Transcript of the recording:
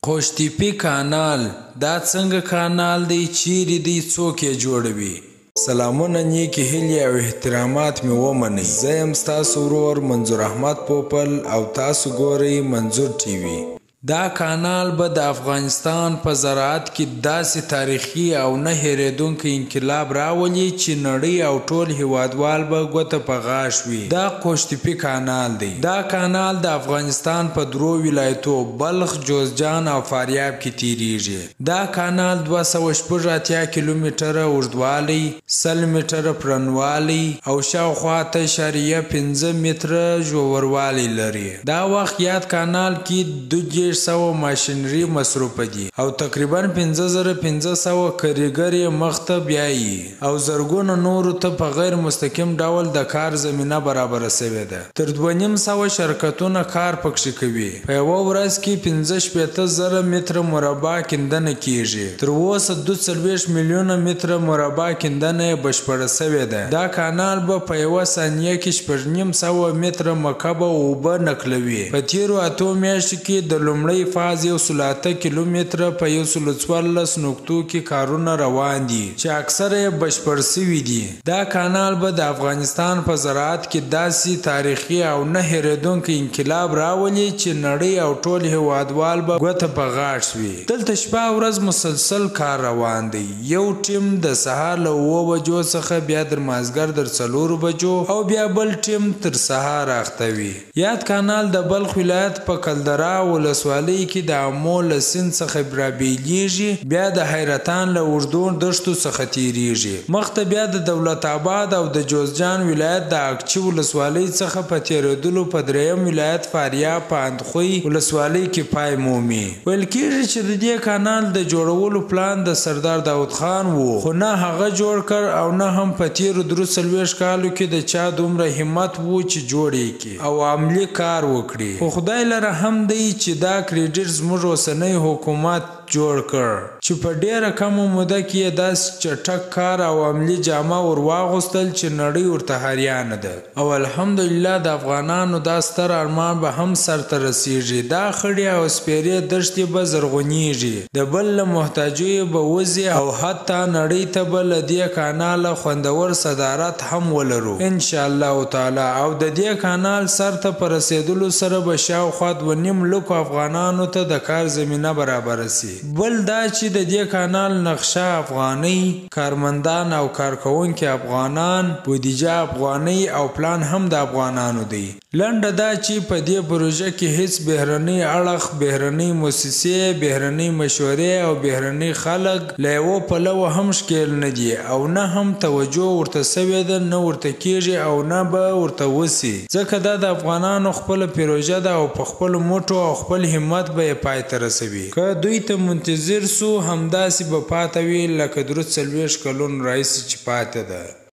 قوشتېپې کانال دا څنګه کانال دی؟ چیرې دی؟ څوک یې جوړوي؟ سلامونه، نیکې هیلې او احترامات مې ومنئ. زه یم ستاسو ورور منظور احمد پوپل او تاسو ګورئ منظور ټي وي. دا کانال به د افغانستان په زراعت کې داسې تاریخي او نه هېرېدونکی انقلاب راولي چې نړۍ او ټول هیوادوال به ګوته په غاښ وي. دا قوشتېپې کانال دی. دا کانال د افغانستان په درو ولایتو بلخ، جوزجان او فاریاب کې تیریږي. دا کانال 286 کیلومتره اوږدوالی، 100 متره پرنوالی او شاوخوا 8.5 متره ژوروالی لري. دا وخت یاد کانال کې 200 ماشینري مصروفه دي او تقریبا 5500 کارګر یې مخ ته بیایي او زرګونه نورو ته په غیر مستقیم ډول د کار زمینه برابره سوې ده. تر 2500 شرکتونه کار پکښې کوي. په یوه ورځ کې 65,000 متره مربع کیندنه کیږي. تر اوسه 42 میلیونه متره مربع کیندنه یې بشپړه سوې ده. دا کانال به په یوه ثانیه کې 900 متره مکعبه اوبه نقلوي. په تیرو 8 میاشتو کې د لومړی فاز 108 کیلومتره په 114 نقطو کې کارونه روان دي چې اکثره یې بشپړ سوي دي. دا کانال به د افغانستان په زراعت کې داسې تاریخي او نه هېرېدونکی انقلاب راولي چې نړۍ او ټول هیوادوال به ګوته په غاښ وي. دلته شپه او ورځ مسلسل کار روان دی. یو ټیم د سهار له 9 بجو څخه بیا در مازدیګر در 4 بجو او بیا بل ټیم تر سهار اخته وي. یاد کانال د بلخ ولایت په کلدره ولسوالۍ کې د امو له سیند څخه رابیلېږي، بیا د حیرتان له اوږدو دښتو څخه تیریږي. مخته بیا د دولت آباد او د جوزجان ولایت د اقچې ولسوالۍ څخه په تیرېدلو په دریم ولایت فاریاب په اندخوی ولسوالۍ کې پای مومي. ویل کېږي چې د دې کانال د جوړولو پلان د سردار داود خان و، خو نه هغه جوړ کړ او نه هم په تیرو 43 کالو کې د چا دومره همت و چې جوړ یې کړي او عملي کار وکړي. خو خدای لره هم دی چې دا کریډیټ زموږ اوسنی حکومت جوړ کړ چې په ډیره کمه موده کې یې داسې چټک کار او عملي جامه ور واغوستل چې نړۍ ورته حیرانه ده. او الحمدلله د افغانانو دا ستر ارمان به هم سرته رسیږي. دا خړې او سپیرې دښتې به زرغونیږي، د بل له محتاجیو به وځي او حتی نړۍ ته به له دې کاناله خوندور صادرات هم ولرو انشاءالله تعالی. او د دې کانال سرته په رسیدلو سره به شاوخوا 2.5 لکو افغانانو ته د کار زمینه برابره سي. بل دا چې د دې کانال نقشه افغانۍ، کارمندان او کارکوونکي افغانان، بودیجه افغانۍ او پلان هم د افغانانو دی. لنډه دا چې په دې پروژه کې هیڅ بهرنی اړخ، بهرنی موسسې، بهرنی مشورې او بهرنی خلک له یوه پلوه هم ښکېل نه دي او نه هم توجه ورته سوې ده، نه ورته کېږي او نه به ورته وسي، ځکه دا د افغانانو خپله پروژه ده او په خپلو موټو او خپل همت به یې پای ته رسوي. که دوی ته منتظر سو همداسې به پاته وي لکه 43 کلونو راهیسې چې پاته ده.